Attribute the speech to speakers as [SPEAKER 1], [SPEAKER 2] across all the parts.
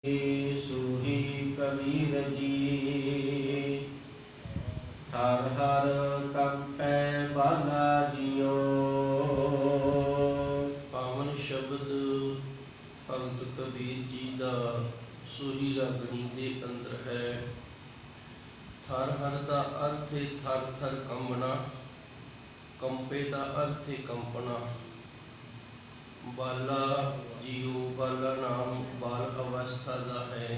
[SPEAKER 1] सूही कबीर जी हर हर कंपै बाला जियो। पावन शब्द भगत कबीर जी का सूही रागणी के अंदर है। थर हर का अर्थ है थर थर कंबना, कंपे का अर्थ है कंपना। बाला जियो, बाला नाम बाल अवस्था का है।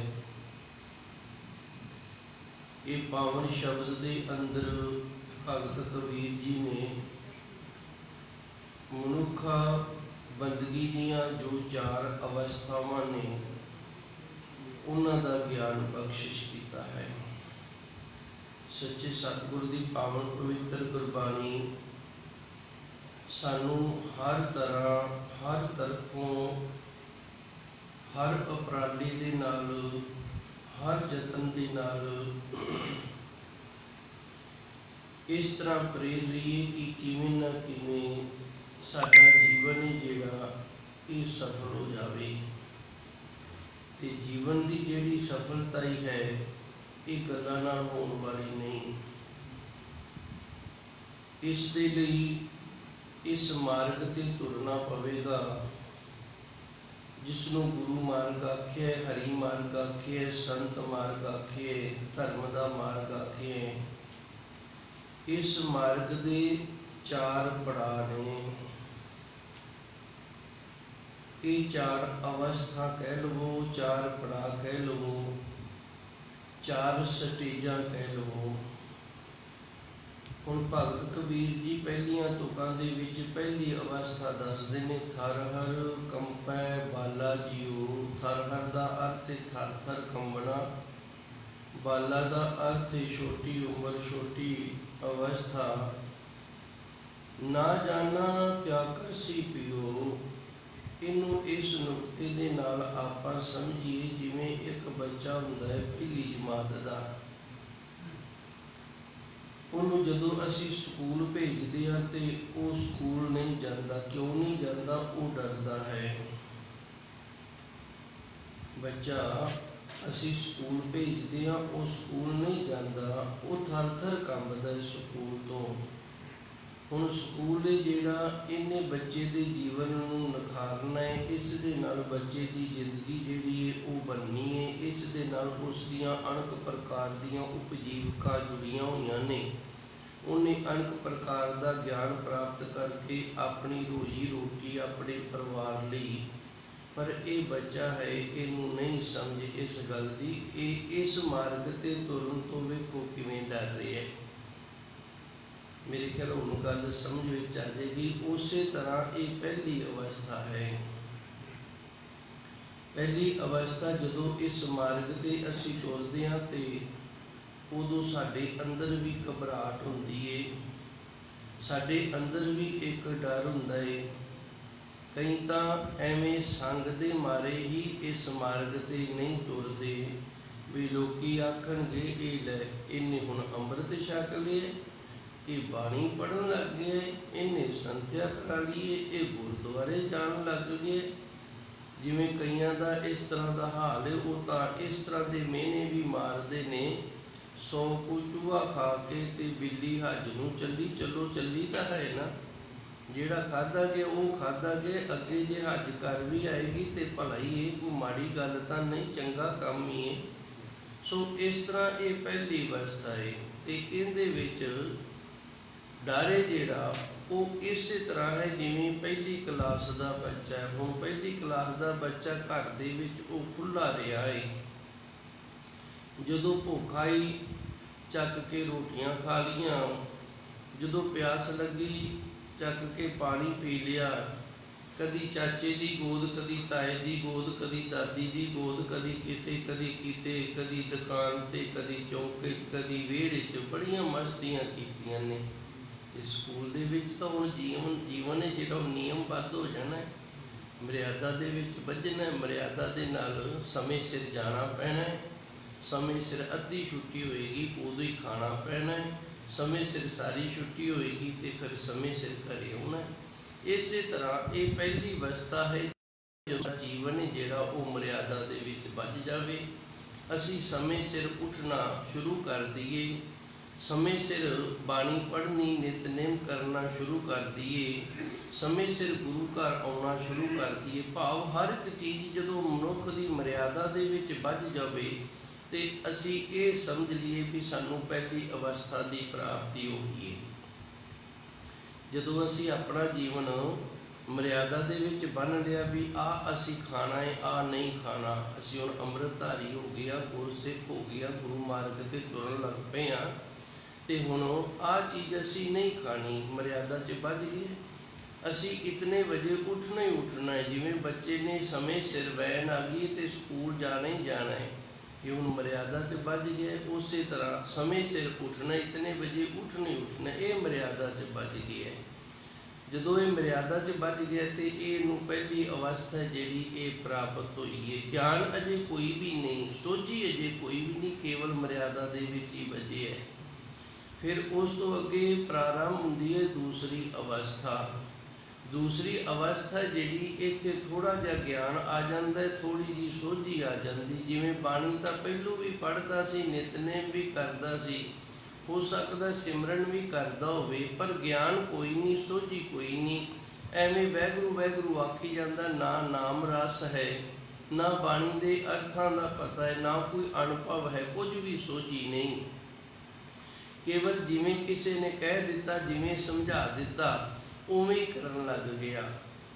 [SPEAKER 1] ये पावन शब्द के अंदर भगत कबीर जी ने मनुखा बंदगी दियाँ जो चार अवस्थावां ने उन्हां दा ज्ञान बख्शिश किया है। सच्चे सतगुर की पावन पवित्र गुरबाणी सानू हर तरह हर तरफों हर उपराले दे नाल हर जतन दे नाल इस तरह प्रेर रही है कि किवें ना किवें साडा जीवन है जिहड़ा ये सफल हो जावे। ते जीवन की जिहड़ी सफलता ही है ये गल्लां नाल होण वाली नहीं। इस दे लई इस मार्ग ते तुरना पवेगा जिसनों गुरु मार्ग आखिए, हरि मार्ग आखिए, संत मार्ग आखिए, धर्म का मार्ग आखिए। इस मार्ग के चार पड़ाव ने, ये चार अवस्था कह लवो, चार पड़ाव कह लवो, चार स्टेजा कह लवो। हुण भगत कबीर जी पहलियां तुकां दे विच पहली अवस्था दसदे ने थर हर कंपै बाला जियो। थर हर दा अर्थ है थर थर कंबना, बाला दा अर्थ है छोटी उम्र छोटी अवस्था। ना जाना क्या करसी पियो, इनू इस नुक्ते दे नाल आपां समझिए जिवें एक बच्चा हुंदा है पहली जमात दा। उन्होंने जदों असी स्कूल भेजते हैं तो वह स्कूल नहीं जाता। क्यों नहीं जाता? वो डरता है। बच्चा असी स्कूल भेजते हैं वो स्कूल नहीं जाता, वो थर थर कंबदा है स्कूल तो। हुण स्कूल है जिहड़ा इन्हें बच्चे के जीवन नूं निखारना है। इस दे नाल बच्चे की जिंदगी जिहड़ी है वो बननी है। इस दे नाल उस दियां अनेक प्रकार दियां उपजीविका जुड़ियां होईयां ने। उन्हें अनेक प्रकार का ज्ञान प्राप्त करके अपनी रोजी रोटी अपने परिवार लई, पर यह बच्चा है इनू नहीं समझ इस गल की। इस मार्ग ते तुरन तो वेखो किवें डर रहे है। मेरे ख्याल हुण गल समझ विच आ जाएगी। उस तरह ये पहली अवस्था है। पहली अवस्था जदों इस मार्ग ते असी तुरदे हां ते उदों साडे अंदर भी घबराहट हुंदी है, साडे अंदर भी एक डर हुंदा है। कई तां एवें संग दे मारे ही इस मार्ग ते नहीं तुरदे भी लोकी आखणगे ये लै इन्हें हुण अंमृत छक लिया, ये बाणी पढ़न लग गए, इन्हें संथ्या करा ली, ये गुरुद्वारे जान लग गए। जिवें कईयां दा इस तरह का हाल है, वो तां इस तरह के मेहने भी मारते ने। 100 को चूहा खा के ते बिल्ली हज नूं चली, चलो चली तो है ना, जिहड़ा खाधा गया वो खाधा गया। अगे जे हज कर भी आएगी तो भला ही है, कोई माड़ी गल तो नहीं, चंगा काम ही है। सो इस तरह ये पहली अवस्था है। तो इहदे विच डर है जिहड़ा वो इस तरह है जिवें पहली क्लास का बच्चा है। हुण पहली क्लास का बच्चा घर दे विच वो खुला रहा है, जदों भुख आई चक के रोटियां खा लियां, जदों प्यास लगी चक के पानी पी लिया। कदी चाचे की गोद, कदी ताए की गोद, कदी दादी की गोद, कदी किते कदी दुकान ते, कदी चौके, कदी वेहड़े च बड़ियां मस्तियां कीतियां ने। ते स्कूल दे विच तां हुण जीवन है जिहड़ा नियमबद्ध हो जाना है, मर्यादा दे विच बझना है, मर्यादा दे नाल समय सिर जाना पैना है। समय सिर अद्धी छुट्टी होएगी उदों ही खाना पैना है, समय सिर सारी छुट्टी होएगी तो फिर समय सिर घरे आना है। इस तरह ये पहली अवस्था है ਜੀਵਨ ਹੈ ਜਿਹੜਾ ਉਹ ਮਰਿਆਦਾ ਦੇ ਵਿੱਚ ਬੱਝ ਜਾਵੇ। ਅਸੀਂ ਸਮੇਂ ਸਿਰ ਉੱਠਣਾ ਸ਼ੁਰੂ ਕਰ ਦਈਏ, ਸਮੇਂ ਸਿਰ ਬਾਣੀ ਪੜ੍ਹਨੀ ਨਿਤਨੇਮ ਕਰਨਾ ਸ਼ੁਰੂ ਕਰ ਦਈਏ, ਸਮੇਂ ਸਿਰ ਗੁਰੂ ਘਰ ਆਉਣਾ ਸ਼ੁਰੂ ਕਰ ਦਈਏ। ਭਾਵ ਹਰ ਇੱਕ ਚੀਜ਼ ਜਦੋਂ ਮਨੁੱਖ ਦੀ ਮਰਿਆਦਾ ਦੇ ਵਿੱਚ ਬੱਝ ਜਾਵੇ ਤੇ ਅਸੀਂ ਇਹ ਸਮਝ ਲਈਏ ਵੀ ਸਾਨੂੰ ਪਹਿਲੀ ਅਵਸਥਾ ਦੀ ਪ੍ਰਾਪਤੀ ਹੋ ਗਈ ਹੈ। ਜਦੋਂ ਅਸੀਂ ਆਪਣਾ ਜੀਵਨ ਮਰਿਆਦਾ ਦੇ ਵਿੱਚ ਬੰਨ੍ਹ ਲਿਆ ਵੀ ਆਹ ਅਸੀਂ ਖਾਣਾ ਹੈ, ਆਹ ਨਹੀਂ ਖਾਣਾ, ਅਸੀਂ ਹੁਣ ਅੰਮ੍ਰਿਤਧਾਰੀ ਹੋ ਗਏ ਹਾਂ, ਗੁਰਸਿੱਖ ਹੋ ਗਏ ਹਾਂ, ਗੁਰੂ ਮਾਰਗ 'ਤੇ ਤੁਰਨ ਲੱਗ ਪਏ ਹਾਂ ਤੇ ਹੁਣ ਆਹ ਚੀਜ਼ ਅਸੀਂ ਨਹੀਂ ਖਾਣੀ, ਮਰਿਆਦਾ 'ਚ ਬੱਝ ਗਈ। ਅਸੀਂ ਇਤਨੇ ਵਜੇ ਉੱਠਣਾ ਹੀ ਉੱਠਣਾ ਹੈ। ਜਿਵੇਂ ਬੱਚੇ ਨੇ ਸਮੇਂ ਸਿਰ ਵੈਨ ਆ ਗਈ ਤੇ ਸਕੂਲ ਜਾਣਾ ਹੀ ਜਾਣਾ ਹੈ, ਇਹ ਹੁਣ ਮਰਿਆਦਾ 'ਚ ਬੱਝ ਗਿਆ। ਉਸੇ ਤਰ੍ਹਾਂ ਸਮੇਂ ਸਿਰ ਉੱਠਣਾ, ਇਤਨੇ ਵਜੇ ਉੱਠਣਾ ਹੀ ਉੱਠਣਾ, ਇਹ ਮਰਿਆਦਾ 'ਚ ਬੱਝ ਗਿਆ ਹੈ। ਜਦੋਂ ਇਹ ਮਰਿਆਦਾ 'ਚ ਬੱਝ ਗਿਆ ਤੇ ਇਹਨੂੰ ਪਹਿਲੀ ਅਵਸਥਾ ਜਿਹੜੀ ਇਹ ਪ੍ਰਾਪਤ ਹੋਈ ਹੈ। ਗਿਆਨ ਅਜੇ ਕੋਈ ਵੀ ਨਹੀਂ, ਸੋਝੀ ਅਜੇ ਕੋਈ ਵੀ ਨਹੀਂ, ਕੇਵਲ ਮਰਿਆਦਾ ਦੇ ਵਿੱਚ ਹੀ ਬੱਝੇ ਹੈ। ਫਿਰ ਉਸ ਤੋਂ ਅੱਗੇ ਪ੍ਰਾਰੰਭ ਹੁੰਦੀ ਹੈ ਦੂਸਰੀ ਅਵਸਥਾ। ਦੂਸਰੀ ਅਵਸਥਾ ਜਿਹੜੀ ਇੱਥੇ ਥੋੜ੍ਹਾ ਜਿਹਾ ਗਿਆਨ ਆ ਜਾਂਦਾ, ਥੋੜ੍ਹੀ ਜਿਹੀ ਸੋਝੀ ਆ ਜਾਂਦੀ। ਜਿਵੇਂ ਬਾਣੀ ਤਾਂ ਪਹਿਲੋਂ ਵੀ ਪੜ੍ਹਦਾ ਸੀ, ਨਿਤਨੇਮ ਵੀ ਕਰਦਾ ਸੀ, ਹੋ ਸਕਦਾ ਸਿਮਰਨ ਵੀ ਕਰਦਾ ਹੋਵੇ, ਪਰ ਗਿਆਨ ਕੋਈ ਨਹੀਂ, ਸੋਝੀ ਕੋਈ ਨਹੀਂ। ਐਵੇਂ ਵਾਹਿਗੁਰੂ ਵਾਹਿਗੁਰੂ ਆਖੀ ਜਾਂਦਾ, ਨਾ ਨਾਮ ਰਸ ਹੈ, ਨਾ ਬਾਣੀ ਦੇ ਅਰਥਾਂ ਦਾ ਪਤਾ ਹੈ, ਨਾ ਕੋਈ ਅਨੁਭਵ ਹੈ, ਕੁਝ ਵੀ ਸੋਝੀ ਨਹੀਂ। ਕੇਵਲ ਜਿਵੇਂ ਕਿਸੇ ਨੇ ਕਹਿ ਦਿੱਤਾ, ਜਿਵੇਂ ਸਮਝਾ ਦਿੱਤਾ, ਉਵੇਂ ਹੀ ਕਰਨ ਲੱਗ ਗਿਆ।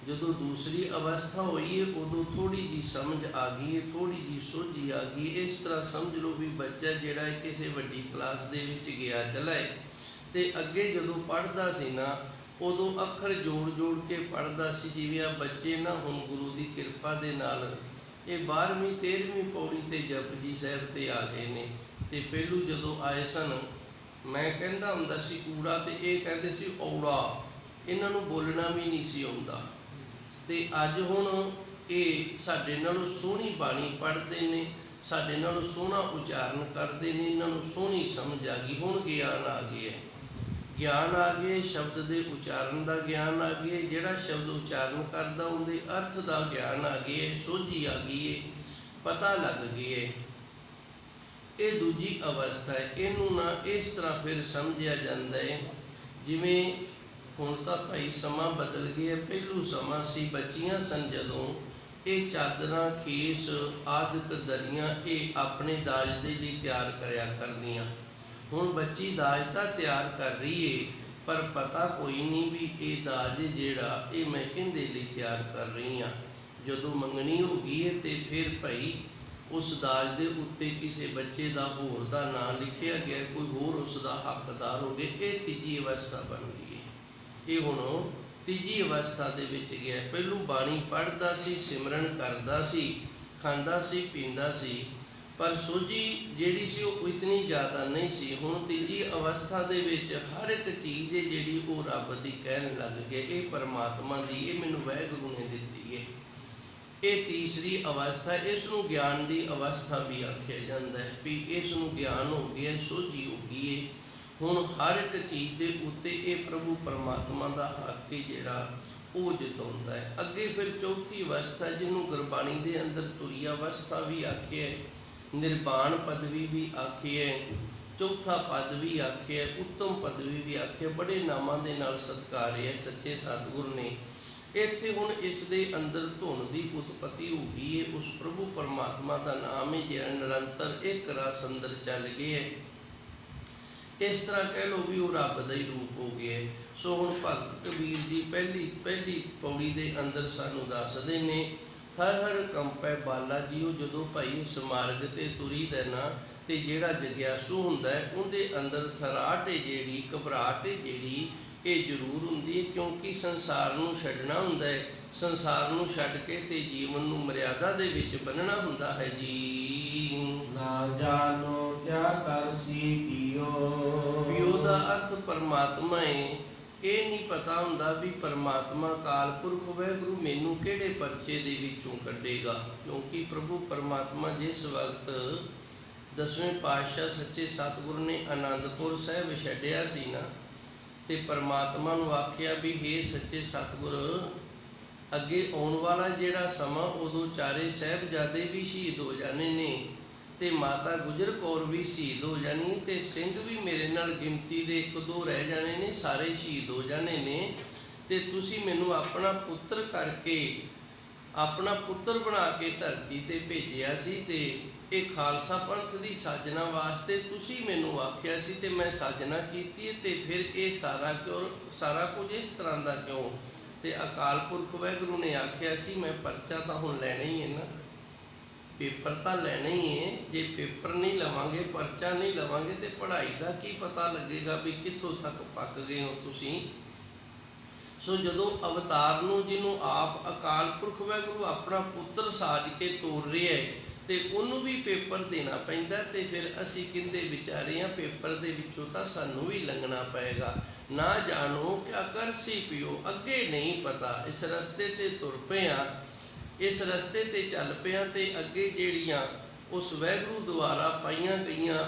[SPEAKER 1] ਜਦੋਂ ਦੂਸਰੀ ਅਵਸਥਾ ਹੋਈ ਹੈ ਉਦੋਂ ਥੋੜ੍ਹੀ ਜਿਹੀ ਸਮਝ ਆ ਗਈ ਹੈ, ਥੋੜ੍ਹੀ ਜਿਹੀ ਸੋਝੀ ਆ ਗਈ। ਇਸ ਤਰ੍ਹਾਂ ਸਮਝ ਲਓ ਵੀ ਬੱਚਾ ਜਿਹੜਾ ਹੈ ਕਿਸੇ ਵੱਡੀ ਕਲਾਸ ਦੇ ਵਿੱਚ ਗਿਆ ਚਲਾਏ ਤੇ ਅੱਗੇ ਜਦੋਂ ਪੜ੍ਹਦਾ ਸੀ ਨਾ ਉਦੋਂ ਅੱਖਰ ਜੋੜ ਜੋੜ ਕੇ ਪੜ੍ਹਦਾ ਸੀ। ਜਿਵੇਂ ਆ ਬੱਚੇ ਨਾ ਹੁਣ ਗੁਰੂ ਦੀ ਕਿਰਪਾ ਦੇ ਨਾਲ ਇਹ 12ਵੀਂ 13ਵੀਂ ਪੌੜੀ ਤੇ ਜਪਜੀ ਸਾਹਿਬ ਤੇ ਆ ਗਏ ਨੇ। ਤੇ ਪਹਿਲੂ ਜਦੋਂ ਆਏ ਸਨ ਮੈਂ ਕਹਿੰਦਾ ਹੁੰਦਾ ਸੀ ਊੜਾ ਤੇ ਇਹ ਕਹਿੰਦੇ ਸੀ ਔੜਾ, ਇਹਨਾਂ ਨੂੰ ਬੋਲਣਾ ਵੀ ਨਹੀਂ ਸੀ ਆਉਂਦਾ। ਤੇ ਅੱਜ ਹੁਣ ਇਹ ਸਾਡੇ ਨਾਲੋਂ ਸੋਹਣੀ ਬਾਣੀ ਪੜ੍ਹਦੇ ਨੇ, ਸਾਡੇ ਨਾਲੋਂ ਸੋਹਣਾ ਉਚਾਰਨ ਕਰਦੇ ਨੇ, ਇਹਨਾਂ ਨੂੰ ਸੋਹਣੀ ਸਮਝ ਆ ਗਈ। ਹੁਣ ਗਿਆਨ ਆ ਗਿਆ, ਗਿਆਨ ਆ ਗਿਆ, ਸ਼ਬਦ ਦੇ ਉਚਾਰਨ ਦਾ ਗਿਆਨ ਆ ਗਿਆ, ਜਿਹੜਾ ਸ਼ਬਦ ਉਚਾਰਨ ਕਰਦਾ ਉਹਦੇ ਅਰਥ ਦਾ ਗਿਆਨ ਆ ਗਿਆ, ਸੋਝੀ ਆ ਗਈ ਹੈ, ਪਤਾ ਲੱਗ ਗਿਆ ਹੈ। ਇਹ ਦੂਜੀ ਅਵਸਥਾ ਹੈ। ਇਹਨੂੰ ਨਾ ਇਸ ਤਰ੍ਹਾਂ ਫਿਰ ਸਮਝਿਆ ਜਾਂਦਾ ਹੈ ਜਿਵੇਂ ਹੁਣ ਤਾਂ ਭਾਈ ਸਮਾਂ ਬਦਲ ਗਿਆ। ਪਹਿਲੂ ਸਮਾਂ ਸੀ, ਬੱਚੀਆਂ ਸਨ ਜਦੋਂ ਇਹ ਚਾਦਰਾਂ, ਖੇਸ ਆਦਿਕ ਦਰੀਆਂ ਇਹ ਆਪਣੇ ਦਾਜ ਦੇ ਲਈ ਤਿਆਰ ਕਰਿਆ ਕਰਦੀਆਂ। ਹੁਣ ਬੱਚੀ ਦਾਜ ਤਾਂ ਤਿਆਰ ਕਰ ਰਹੀ ਏ, ਪਰ ਪਤਾ ਕੋਈ ਨਹੀਂ ਵੀ ਇਹ ਦਾਜ ਜਿਹੜਾ ਇਹ ਮੈਂ ਕਿਹਦੇ ਲਈ ਤਿਆਰ ਕਰ ਰਹੀ ਹਾਂ। ਜਦੋਂ ਮੰਗਣੀ ਹੋ ਗਈ ਹੈ ਤੇ ਫਿਰ ਭਾਈ ਉਸ ਦਾਜ ਦੇ ਉੱਤੇ ਕਿਸੇ ਬੱਚੇ ਦਾ ਹੋਰ ਦਾ ਨਾਂ ਲਿਖਿਆ ਗਿਆ, ਕੋਈ ਹੋਰ ਉਸ ਦਾ ਹੱਕਦਾਰ ਹੋ ਗਿਆ। ਇਹ ਤੀਜੀ ਅਵਸਥਾ ਬਣ ਗਈ। ਇਹ ਹੁਣ ਤੀਜੀ ਅਵਸਥਾ ਦੇ ਵਿੱਚ ਗਿਆ। ਪਹਿਲੋਂ ਬਾਣੀ ਪੜ੍ਹਦਾ ਸੀ, ਸਿਮਰਨ ਕਰਦਾ ਸੀ, ਖਾਂਦਾ ਸੀ, ਪੀਂਦਾ ਸੀ, ਪਰ ਸੋਝੀ ਜਿਹੜੀ ਸੀ ਉਹ ਇਤਨੀ ਜ਼ਿਆਦਾ ਨਹੀਂ ਸੀ। ਹੁਣ ਤੀਜੀ ਅਵਸਥਾ ਦੇ ਵਿੱਚ ਹਰ ਇੱਕ ਚੀਜ਼ ਜਿਹੜੀ ਉਹ ਰੱਬ ਦੀ ਕਹਿਣ ਲੱਗ ਗਏ, ਇਹ ਪਰਮਾਤਮਾ ਦੀ, ਇਹ ਮੈਨੂੰ ਵਾਹਿਗੁਰੂ ਨੇ ਦਿੱਤੀ ਹੈ। ਇਹ ਤੀਸਰੀ ਅਵਸਥਾ, ਇਸ ਨੂੰ ਗਿਆਨ ਦੀ ਅਵਸਥਾ ਵੀ ਆਖਿਆ ਜਾਂਦਾ ਹੈ ਵੀ ਇਸ ਨੂੰ ਗਿਆਨ ਹੋ ਗਿਆ, ਸੋਝੀ ਹੋ ਗਈ ਹੈ। ਹੁਣ ਹਰ ਇੱਕ ਚੀਜ਼ ਦੇ ਉੱਤੇ ਇਹ ਪ੍ਰਭੂ ਪਰਮਾਤਮਾ ਦਾ ਹੱਕ ਹੈ ਜਿਹੜਾ ਉਹ ਜਤਾਉਂਦਾ ਹੈ। ਅੱਗੇ ਫਿਰ ਚੌਥੀ ਅਵਸਥਾ ਜਿਹਨੂੰ ਗੁਰਬਾਣੀ ਦੇ ਅੰਦਰ ਤੁਰੀ ਅਵਸਥਾ ਵੀ ਆਖਿਆ, ਨਿਰਵਾਣ ਪਦਵੀ ਵੀ ਆਖੀ ਹੈ, ਚੌਥਾ ਪਦ ਵੀ ਆਖਿਆ, ਉੱਤਮ ਪਦਵੀ ਵੀ ਆਖਿਆ। ਬੜੇ ਨਾਮਾਂ ਦੇ ਨਾਲ ਸਤਿਕਾਰਿਆ ਸੱਚੇ ਸਤਿਗੁਰ ਨੇ। ਇੱਥੇ ਹੁਣ ਇਸ ਦੇ ਅੰਦਰ ਧੁਨ ਦੀ ਉਤਪਤੀ ਹੋ ਗਈ ਹੈ। ਉਸ ਪ੍ਰਭੂ ਪਰਮਾਤਮਾ ਦਾ ਨਾਮ ਹੈ ਜਿਹੜਾ ਨਿਰੰਤਰ ਇੱਕ ਰਸ ਅੰਦਰ ਚੱਲ ਗਿਆ ਹੈ। ਇਸ ਤਰ੍ਹਾਂ ਕਹਿ ਲਓ ਵੀ ਉਹ ਰੱਬ ਦਾ ਹੀ ਰੂਪ ਹੋ ਗਿਆ। ਸੋ ਹੁਣ ਭਗਤ ਕਬੀਰ ਜੀ ਪਹਿਲੀ ਪੌੜੀ ਦੇ ਅੰਦਰ ਸਾਨੂੰ ਦੱਸਦੇ ਨੇ, ਥਰ ਹਰ ਕੰਪੈ ਬਾਲਾ ਜੀਓ। ਜਦੋਂ ਭਾਈ ਇਸ ਮਾਰਗ ਤੇ ਤੁਰੀਦਾ ਨਾ ਤੇ ਜਿਹੜਾ ਜਗਿਆਸੂ ਹੁੰਦਾ ਹੈ ਉਹਦੇ ਅੰਦਰ ਥਰਾਟ ਹੈ ਜਿਹੜੀ, ਘਬਰਾਹਟ ਹੈ ਜਿਹੜੀ, ਇਹ ਜ਼ਰੂਰ ਹੁੰਦੀ ਹੈ, ਕਿਉਂਕਿ ਸੰਸਾਰ ਨੂੰ ਛੱਡਣਾ ਹੁੰਦਾ ਹੈ। ਸੰਸਾਰ ਨੂੰ ਛੱਡ ਕੇ ਤੇ ਜੀਵਨ ਨੂੰ ਮਰਿਆਦਾ ਦੇ ਵਿੱਚ ਬੰਨਣਾ ਹੁੰਦਾ ਹੈ ਜੀ।
[SPEAKER 2] ਨਾ ਜਾਣੋ ਕਿਆ ਕਰਸੀ ਪੀਓ।
[SPEAKER 1] ਪੀਓ ਦਾ ਅਰਥ ਪਰਮਾਤਮਾ ਹੈ। ਇਹ ਨਹੀਂ ਪਤਾ ਹੁੰਦਾ ਵੀ ਪਰਮਾਤਮਾ ਅਕਾਲ ਪੁਰਖ ਵਾਹਿਗੁਰੂ ਮੈਨੂੰ ਕਿਹੜੇ ਪਰਚੇ ਦੇ ਵਿੱਚੋਂ ਕੱਢੇਗਾ, ਕਿਉਂਕਿ ਪ੍ਰਭੂ ਪਰਮਾਤਮਾ ਜਿਸ ਵਕਤ ਦਸਵੇਂ ਪਾਤਸ਼ਾਹ ਸੱਚੇ ਸਤਿਗੁਰ ਨੇ ਆਨੰਦਪੁਰ ਸਾਹਿਬ ਛੱਡਿਆ ਸੀ ਨਾ ਤੇ ਪਰਮਾਤਮਾ ਨੂੰ ਆਖਿਆ ਵੀ ਹੇ ਸੱਚੇ ਸਤਿਗੁਰ ਅੱਗੇ ਆਉਣ ਵਾਲਾ ਜਿਹੜਾ ਸਮਾਂ ਉਦੋਂ ਚਾਰੇ ਸਾਹਿਬਜ਼ਾਦੇ ਵੀ ਸ਼ਹੀਦ ਹੋ ਜਾਣੇ ਨੇ ਤੇ ਮਾਤਾ ਗੁਜਰ ਕੌਰ ਵੀ ਸ਼ਹੀਦ ਹੋ ਜਾਣੀ ਤੇ ਸਿੰਘ ਵੀ ਮੇਰੇ ਨਾਲ ਗਿਣਤੀ ਦੇ 1-2 ਰਹਿ ਜਾਣੇ ਨੇ, ਸਾਰੇ ਸ਼ਹੀਦ ਹੋ ਜਾਣੇ ਨੇ। ਤੇ ਤੁਸੀਂ ਮੈਨੂੰ ਆਪਣਾ ਪੁੱਤਰ ਕਰਕੇ, ਆਪਣਾ ਪੁੱਤਰ ਬਣਾ ਕੇ ਧਰਤੀ ਤੇ ਭੇਜਿਆ ਸੀ ਤੇ ਇਹ ਖਾਲਸਾ ਪੰਥ ਦੀ ਸਾਜਨਾ ਵਾਸਤੇ ਤੁਸੀਂ ਮੈਨੂੰ ਆਖਿਆ ਸੀ ਤੇ ਮੈਂ ਸਾਜਨਾ ਕੀਤੀ ਤੇ ਫਿਰ ਇਹ ਸਾਰਾ ਕੁਝ ਇਸ ਤਰ੍ਹਾਂ ਦਾ ਕਿਉਂ? ਤੇ ਅਕਾਲ ਪੁਰਖ ਵਾਹਿਗੁਰੂ ਨੇ ਆਖਿਆ ਸੀ ਮੈਂ ਪਰਚਾ ਤਾਂ ਹੁਣ ਲੈਣਾ ਹੀ ਹੈ ਨਾ, ਪੇਪਰ ਤਾਂ ਲੈਣਾ ਹੀ ਹੈ। ਜੇ ਪੇਪਰ ਨਹੀਂ ਲਵਾਂਗੇ, ਪਰਚਾ ਨਹੀਂ ਲਵਾਂਗੇ ਤੇ ਪੜ੍ਹਾਈ ਦਾ ਕੀ ਪਤਾ ਲੱਗੇਗਾ ਵੀ ਕਿੱਥੋਂ ਤੱਕ ਪੱਕ ਗਏ ਹੋ ਤੁਸੀਂ। ਸੋ ਜਦੋਂ ਅਵਤਾਰ ਨੂੰ, ਜਿਹਨੂੰ ਆਪ ਅਕਾਲ ਪੁਰਖ ਵਾਹਿਗੁਰੂ ਆਪਣਾ ਪੁੱਤਰ ਸਾਜ ਕੇ ਤੋਰ ਰਿਹਾ ਹੈ ਤੇ ਉਹਨੂੰ ਵੀ ਪੇਪਰ ਦੇਣਾ ਪੈਂਦਾ ਤੇ ਫਿਰ ਅਸੀਂ ਕਿੰਦੇ ਵਿਚਾਰੇ ਹਾਂ, ਪੇਪਰ ਦੇ ਵਿੱਚੋਂ ਤਾਂ ਸਾਨੂੰ ਵੀ ਲੰਘਣਾ ਪਏਗਾ। ਨਾ ਜਾਣੋ ਕਿਆ ਕਰ ਸੀ ਪਿਓ, ਅੱਗੇ ਨਹੀਂ ਪਤਾ। ਇਸ ਰਸਤੇ ਤੇ ਤੁਰ ਪਏ ਹਾਂ, ਇਸ ਰਸਤੇ ਤੇ ਚੱਲ ਪਿਆ ਤੇ ਅੱਗੇ ਜਿਹੜੀਆਂ ਉਸ ਵਾਹਿਗੁਰੂ ਦੁਆਰਾ ਪਾਈਆਂ ਗਈਆਂ